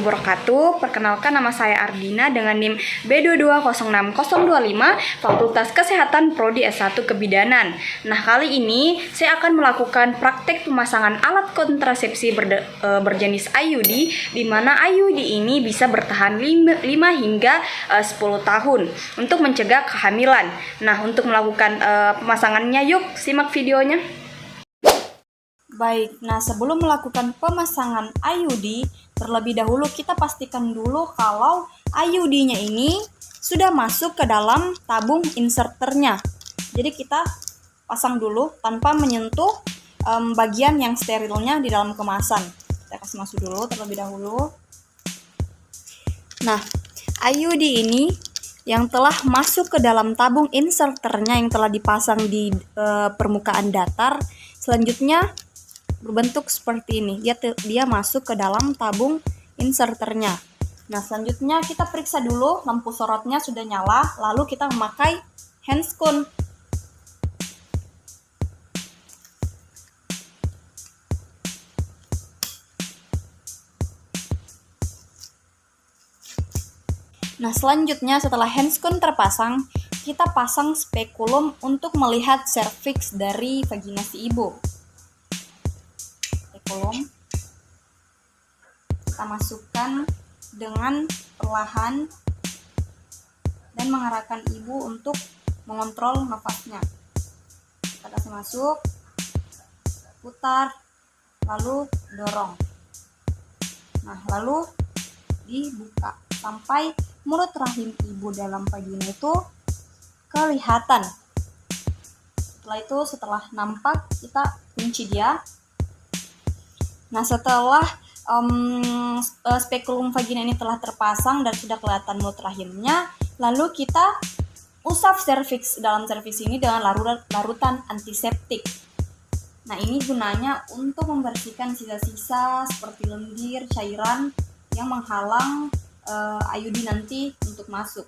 warahmatullahi wabarakatuh. Perkenalkan, nama saya Ardina dengan NIM B2206025 Fakultas Kesehatan Prodi S1 Kebidanan. Nah, kali ini saya akan melakukan praktek pemasangan alat kontrasepsi berjenis IUD, di mana IUD ini bisa bertahan 5 hingga 10 tahun untuk mencegah kehamilan. Nah, untuk melakukan pemasangannya, yuk simak videonya. Baik, nah sebelum melakukan pemasangan IUD, terlebih dahulu kita pastikan dulu kalau IUD-nya ini sudah masuk ke dalam tabung inserternya. Jadi kita pasang dulu tanpa menyentuh bagian yang sterilnya di dalam kemasan. Kita kasih masuk dulu terlebih dahulu. Nah, IUD ini yang telah masuk ke dalam tabung inserternya yang telah dipasang di permukaan datar, selanjutnya berbentuk seperti ini. Dia masuk ke dalam tabung inserternya. Nah, selanjutnya kita periksa dulu lampu sorotnya sudah nyala, lalu kita memakai handscone. Nah, selanjutnya setelah handscone terpasang, kita pasang spekulum untuk melihat serviks dari vagina si ibu. Kita masukkan dengan perlahan dan mengarahkan ibu untuk mengontrol nafasnya. Kita kasih masuk, putar, lalu dorong. Nah, lalu dibuka sampai mulut rahim ibu dalam vagina itu kelihatan. Setelah nampak, kita kunci dia. Nah, setelah spekulum vagina ini telah terpasang dan sudah kelihatan mulut rahimnya, lalu kita usap serviks dalam serviks ini dengan larutan antiseptik. Nah, ini gunanya untuk membersihkan sisa-sisa seperti lendir, cairan yang menghalang IUD nanti untuk masuk.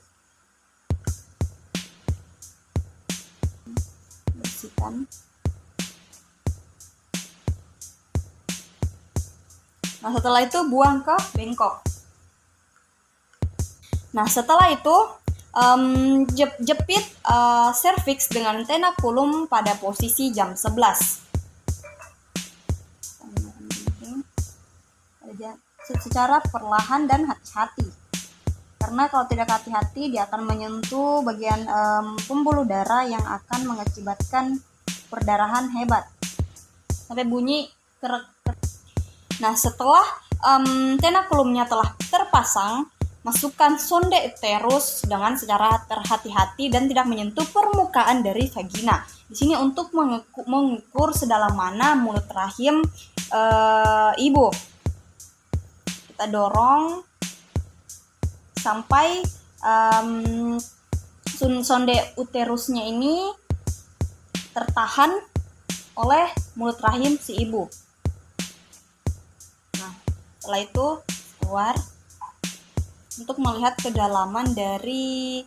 Bersihkan. Nah, setelah itu buang ke bengkok. Nah, setelah itu jepit serviks dengan tenakulum pada posisi jam 11. Secara perlahan dan hati-hati. Karena kalau tidak hati-hati, dia akan menyentuh bagian pembuluh darah yang akan mengakibatkan perdarahan hebat. Sampai bunyi kerek. Nah, setelah tenakulumnya telah terpasang, masukkan sonde uterus dengan secara terhati-hati dan tidak menyentuh permukaan dari vagina. Di sini untuk mengukur sedalam mana mulut rahim ibu. Kita dorong sampai sonde uterusnya ini tertahan oleh mulut rahim si ibu. Setelah itu keluar untuk melihat kedalaman dari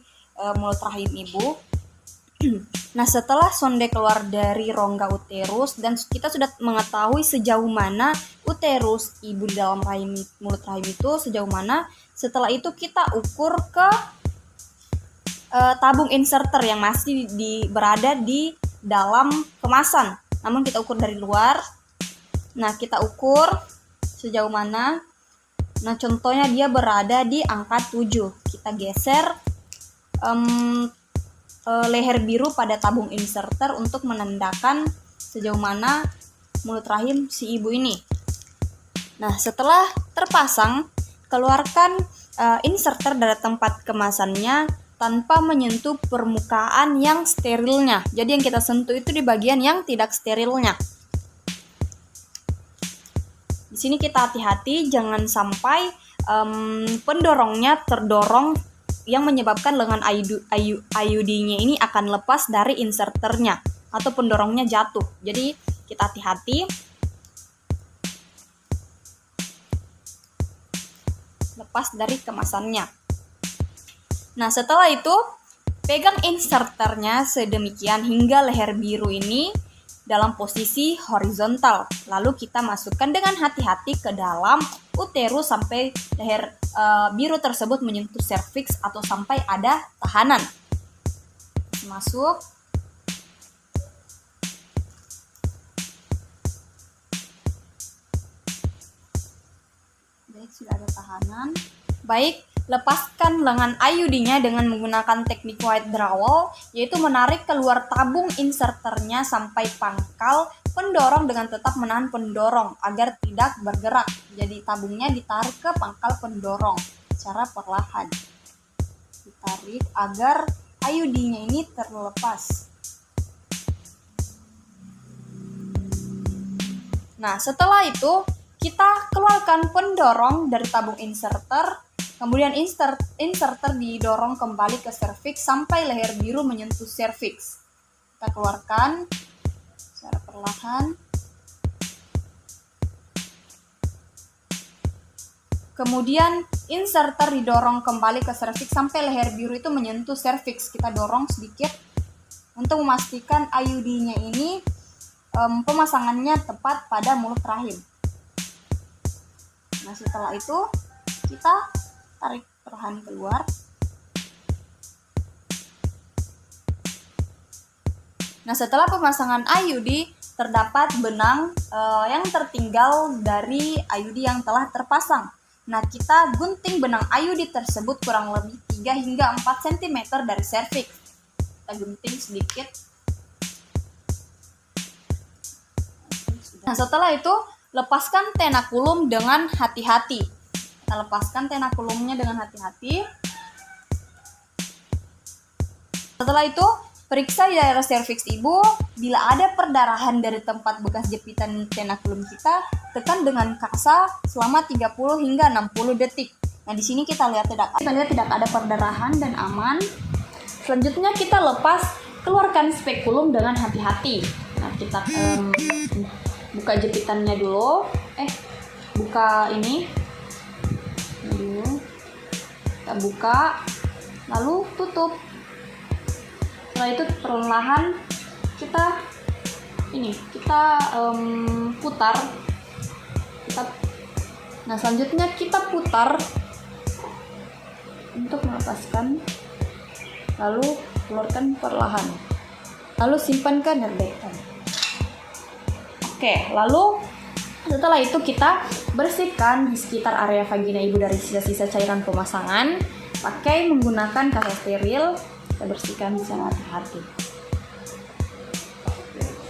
mulut rahim ibu. Nah, setelah sonde keluar dari rongga uterus dan kita sudah mengetahui sejauh mana uterus ibu di dalam mulut rahim itu sejauh mana, setelah itu kita ukur ke tabung inserter yang masih berada di dalam kemasan. Namun kita ukur dari luar. Nah, kita ukur sejauh mana. Nah, contohnya dia berada di angka 7. Kita geser leher biru pada tabung inserter untuk menandakan sejauh mana mulut rahim si ibu ini. Nah, setelah terpasang, keluarkan inserter dari tempat kemasannya tanpa menyentuh permukaan yang sterilnya. Jadi yang kita sentuh itu di bagian yang tidak sterilnya. Di sini kita hati-hati jangan sampai pendorongnya terdorong yang menyebabkan lengan IUD-nya ini akan lepas dari inserternya atau pendorongnya jatuh. Jadi kita hati-hati. Lepas dari kemasannya. Nah, setelah itu pegang inserternya sedemikian hingga leher biru ini dalam posisi horizontal. Lalu kita masukkan dengan hati-hati ke dalam uterus sampai leher biru tersebut menyentuh serviks atau sampai ada tahanan. Masuk. Baik, sudah ada tahanan. Baik, lepaskan lengan IUD-nya dengan menggunakan teknik withdrawal, yaitu menarik keluar tabung inserternya sampai pangkal pendorong dengan tetap menahan pendorong agar tidak bergerak. Jadi tabungnya ditarik ke pangkal pendorong secara perlahan. Ditarik agar IUD-nya ini terlepas. Nah, setelah itu kita keluarkan pendorong dari tabung inserter. Kemudian inserter didorong kembali ke serviks sampai leher biru menyentuh serviks. Kita keluarkan secara perlahan. Kemudian inserter didorong kembali ke serviks sampai leher biru itu menyentuh serviks. Kita dorong sedikit untuk memastikan IUD-nya ini pemasangannya tepat pada mulut rahim. Nah, setelah itu kita tarik perlahan keluar. Nah, setelah pemasangan IUD, terdapat benang yang tertinggal dari IUD yang telah terpasang. Nah, kita gunting benang IUD tersebut kurang lebih 3 hingga 4 cm dari serviks. Kita gunting sedikit. Nah, setelah itu lepaskan tenakulum dengan hati-hati. Kita lepaskan tenakulumnya dengan hati-hati. Setelah itu, periksa di daerah serviks ibu. Bila ada perdarahan dari tempat bekas jepitan tenakulum kita, tekan dengan kasa selama 30 hingga 60 detik. Nah, di sini kita lihat tidak ada perdarahan dan aman. Selanjutnya kita lepas, keluarkan spekulum dengan hati-hati. Nah, kita buka jepitannya dulu. Buka ini dulu. Kita buka, lalu tutup. Setelah itu perlahan kita putar. Nah, selanjutnya kita putar untuk melepaskan, lalu keluarkan perlahan, lalu simpan ke nerdekan. Oke, lalu setelah itu kita bersihkan di sekitar area vagina ibu dari sisa-sisa cairan pemasangan pakai menggunakan kasa steril. Kita bersihkan secara hati-hati.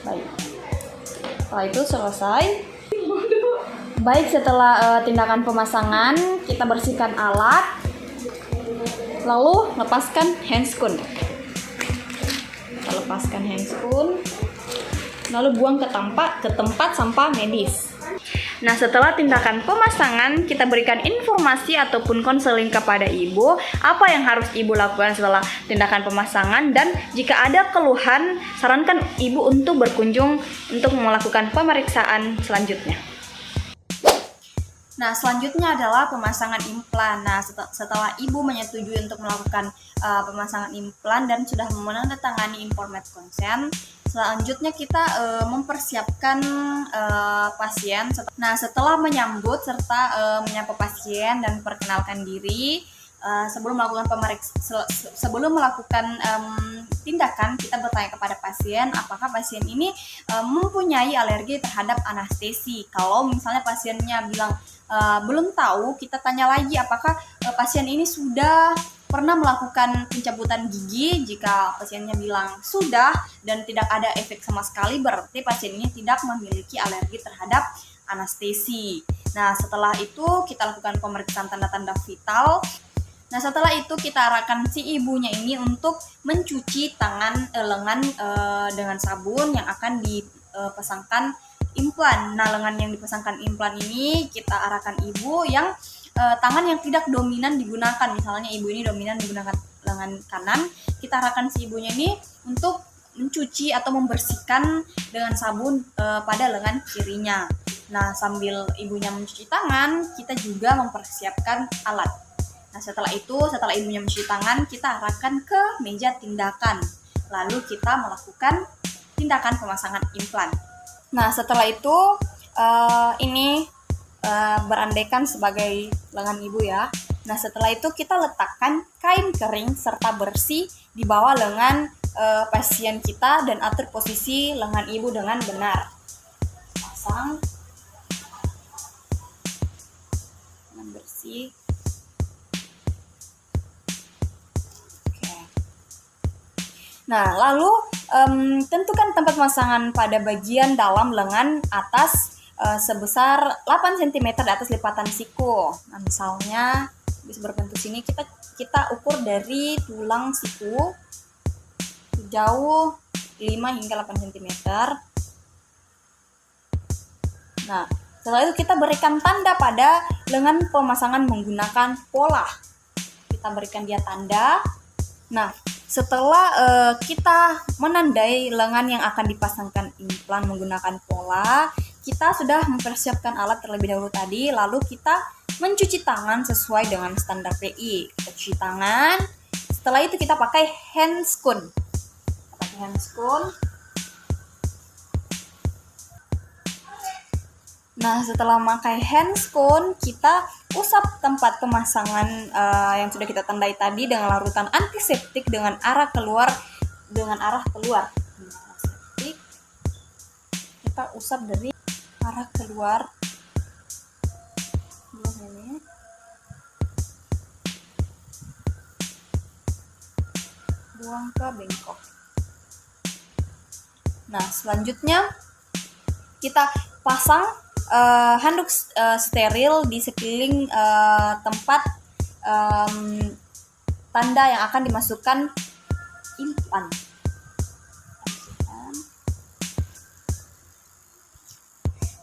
Baik. Setelah itu selesai. Baik, setelah tindakan pemasangan, kita bersihkan alat. Lalu lepaskan handscoon. Kita lepaskan handscoon. Lalu buang ke tempat sampah medis. Nah, setelah tindakan pemasangan, kita berikan informasi ataupun konseling kepada ibu apa yang harus ibu lakukan setelah tindakan pemasangan, dan jika ada keluhan, sarankan ibu untuk berkunjung untuk melakukan pemeriksaan selanjutnya. Nah, selanjutnya adalah pemasangan implan. Nah, setelah ibu menyetujui untuk melakukan pemasangan implan dan sudah menandatangani informed consent, selanjutnya kita mempersiapkan pasien. Nah, setelah menyambut serta menyapa pasien dan perkenalkan diri, sebelum melakukan tindakan, kita bertanya kepada pasien apakah pasien ini mempunyai alergi terhadap anestesi. Kalau misalnya pasiennya bilang belum tahu, kita tanya lagi apakah pasien ini sudah pernah melakukan pencabutan gigi. Jika pasiennya bilang sudah dan tidak ada efek sama sekali, berarti pasien ini tidak memiliki alergi terhadap anestesi. Nah, setelah itu kita lakukan pemeriksaan tanda-tanda vital. Nah, setelah itu kita arahkan si ibunya ini untuk mencuci lengan dengan sabun yang akan dipasangkan implan. Nah, lengan yang dipasangkan implan ini kita arahkan ibu yang tangan yang tidak dominan digunakan. Misalnya ibu ini dominan menggunakan lengan kanan, kita arahkan si ibunya ini untuk mencuci atau membersihkan dengan sabun pada lengan kirinya. Nah, sambil ibunya mencuci tangan, kita juga mempersiapkan alat. Nah, setelah ibunya mencuci tangan, kita arahkan ke meja tindakan. Lalu kita melakukan tindakan pemasangan implan. Nah, setelah itu ini berandaikan sebagai lengan ibu ya. Nah, setelah itu kita letakkan kain kering serta bersih di bawah lengan pasien kita dan atur posisi lengan ibu dengan benar. Pasang dengan bersih. Oke. Nah, lalu tentukan tempat pemasangan pada bagian dalam lengan atas sebesar 8 cm di atas lipatan siku. Nah, misalnya bisa berbentuk sini, kita ukur dari tulang siku jauh 5 hingga 8 cm. Nah, setelah itu kita berikan tanda pada lengan pemasangan menggunakan pola. Kita berikan dia tanda. Nah, setelah kita menandai lengan yang akan dipasangkan implan menggunakan pola, kita sudah mempersiapkan alat terlebih dahulu tadi, lalu kita mencuci tangan sesuai dengan standar PI. Kita cuci tangan, setelah itu kita pakai handscoon. Nah, setelah memakai handscoon, kita usap tempat pemasangan yang sudah kita tandai tadi dengan larutan antiseptik dengan arah keluar. Antiseptik, kita usap dari arah keluar. Buang ke bengkok. Nah, selanjutnya kita pasang handuk steril di sekeliling tempat tanda yang akan dimasukkan implan.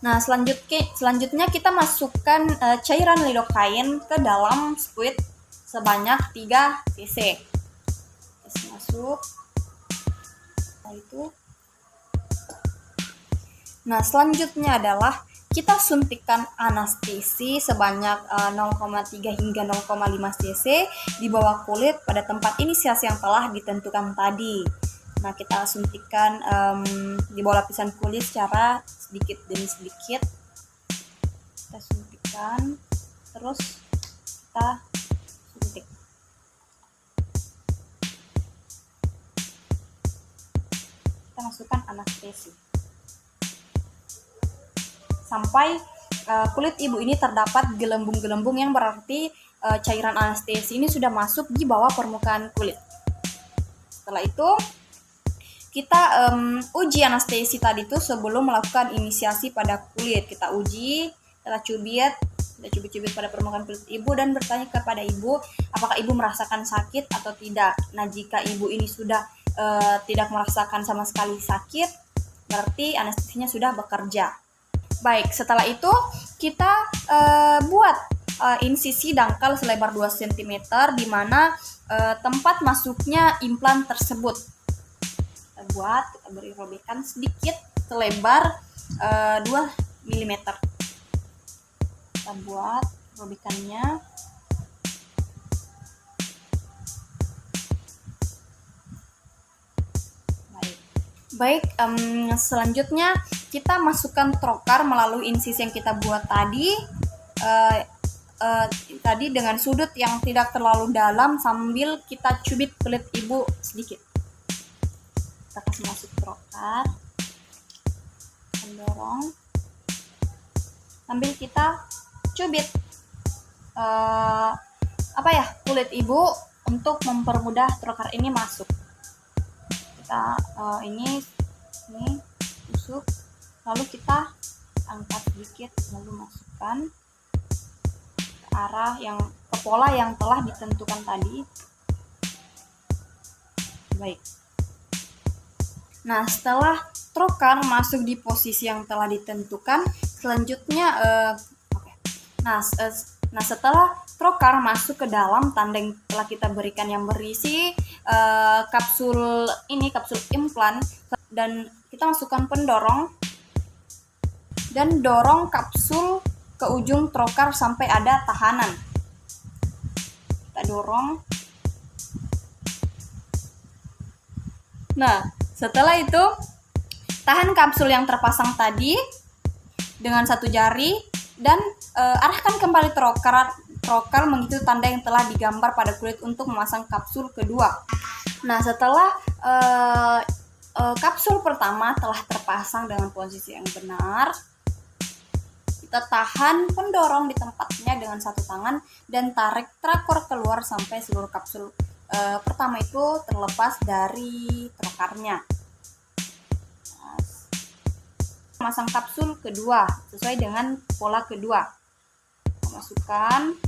Nah, selanjutnya kita masukkan cairan lidocaine ke dalam squid sebanyak 3 cc. Masuk. Nah, selanjutnya adalah kita suntikan anestesi sebanyak 0,3 hingga 0,5 cc di bawah kulit pada tempat inisiasi yang telah ditentukan tadi. Nah, kita suntikan di bawah lapisan kulit secara sedikit demi sedikit. Kita suntikan, terus kita suntik. Kita masukkan anestesi sampai kulit ibu ini terdapat gelembung-gelembung, yang berarti cairan anestesi ini sudah masuk di bawah permukaan kulit. Setelah itu kita uji anestesi tadi itu sebelum melakukan inisiasi pada kulit. Kita uji, kita cubit pada permukaan kulit ibu dan bertanya kepada ibu apakah ibu merasakan sakit atau tidak. Nah, jika ibu ini sudah tidak merasakan sama sekali sakit, berarti anestesinya sudah bekerja. Baik, setelah itu kita buat insisi dangkal selebar 2 cm di mana tempat masuknya implan tersebut. Kita beri robekan sedikit selebar 2 mm. Kita buat robekannya. Baik, selanjutnya kita masukkan trokar melalui insisi yang kita buat tadi. Tadi dengan sudut yang tidak terlalu dalam sambil kita cubit kulit ibu sedikit. Kita kasih masuk trokar, mendorong sambil kita cubit kulit ibu untuk mempermudah trokar ini masuk. Kita ini tusuk, lalu kita angkat sedikit, lalu masukkan ke arah ke pola yang telah ditentukan tadi. Baik. Nah, setelah trokar masuk di posisi yang telah ditentukan, selanjutnya setelah trokar masuk ke dalam tanda yang telah kita berikan yang berisi kapsul implan, dan kita masukkan pendorong dan dorong kapsul ke ujung trokar sampai ada tahanan. Kita dorong. Nah, setelah itu Tahan kapsul yang terpasang tadi dengan satu jari dan arahkan kembali trocar mengikuti tanda yang telah digambar pada kulit untuk memasang kapsul kedua. Nah, setelah kapsul pertama telah terpasang dengan posisi yang benar, kita tahan pendorong di tempatnya dengan satu tangan dan tarik trakor keluar sampai seluruh kapsul pertama itu terlepas dari trokarnya. Masang kapsul kedua sesuai dengan pola kedua. Masukkan,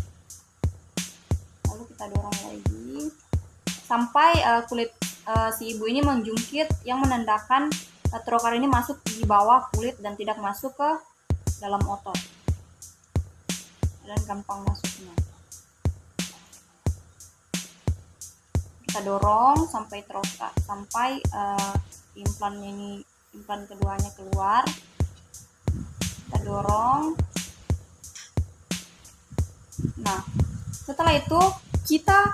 lalu kita dorong lagi sampai kulit si ibu ini menjungkit, yang menandakan trokar ini masuk di bawah kulit dan tidak masuk ke dalam otot dan gampang masuknya. Kita dorong sampai implan keduanya keluar. Kita dorong. Nah, setelah itu kita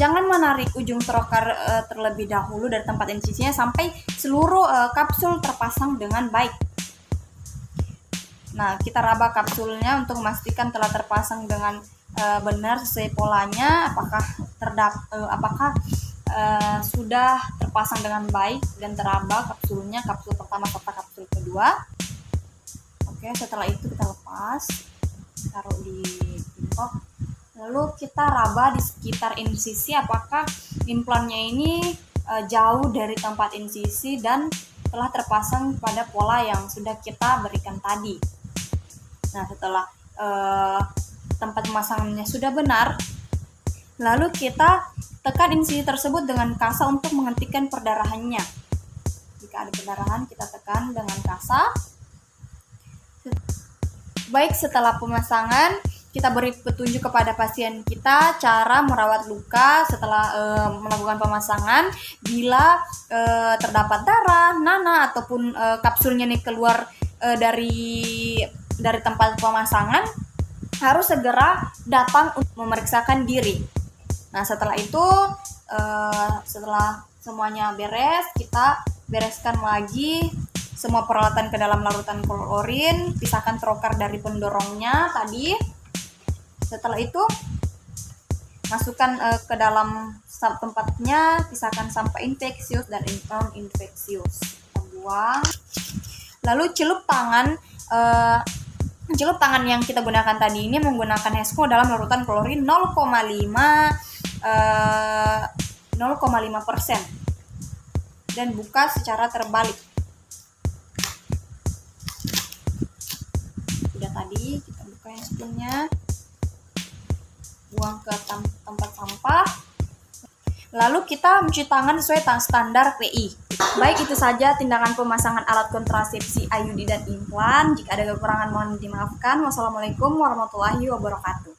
jangan menarik ujung trokar terlebih dahulu dari tempat insisinya sampai seluruh kapsul terpasang dengan baik. Nah, kita raba kapsulnya untuk memastikan telah terpasang dengan benar sesuai polanya, apakah sudah terpasang dengan baik dan teraba kapsulnya, kapsul pertama serta kapsul kedua. Oke, setelah itu kita lepas, taruh di pincok, lalu kita raba di sekitar insisi apakah implannya ini jauh dari tempat insisi dan telah terpasang pada pola yang sudah kita berikan tadi. Nah, setelah tempat pemasangannya sudah benar, lalu kita tekan insisi tersebut dengan kasa untuk menghentikan perdarahannya. Jika ada perdarahan, kita tekan dengan kasa. Baik, setelah pemasangan, kita beri petunjuk kepada pasien kita cara merawat luka setelah melakukan pemasangan. Bila terdapat darah, nanah, ataupun kapsulnya nih keluar dari tempat pemasangan, harus segera datang untuk memeriksakan diri. Nah, setelah itu setelah semuanya beres, kita bereskan lagi semua peralatan ke dalam larutan klorin, pisahkan trokar dari pendorongnya tadi. Setelah itu masukkan ke dalam tempatnya, pisahkan sampah infeksius dan non infeksius. Kita buang. Lalu celup tangan yang kita gunakan tadi ini menggunakan Hesco dalam larutan klorin 0,5% dan buka secara terbalik. Sudah tadi kita buka yang spoonnya, buang ke tempat sampah. Lalu kita mencuci tangan sesuai standar PI. Baik, itu saja tindakan pemasangan alat kontrasepsi IUD dan implan. Jika ada kekurangan mohon dimaafkan. Wassalamualaikum warahmatullahi wabarakatuh.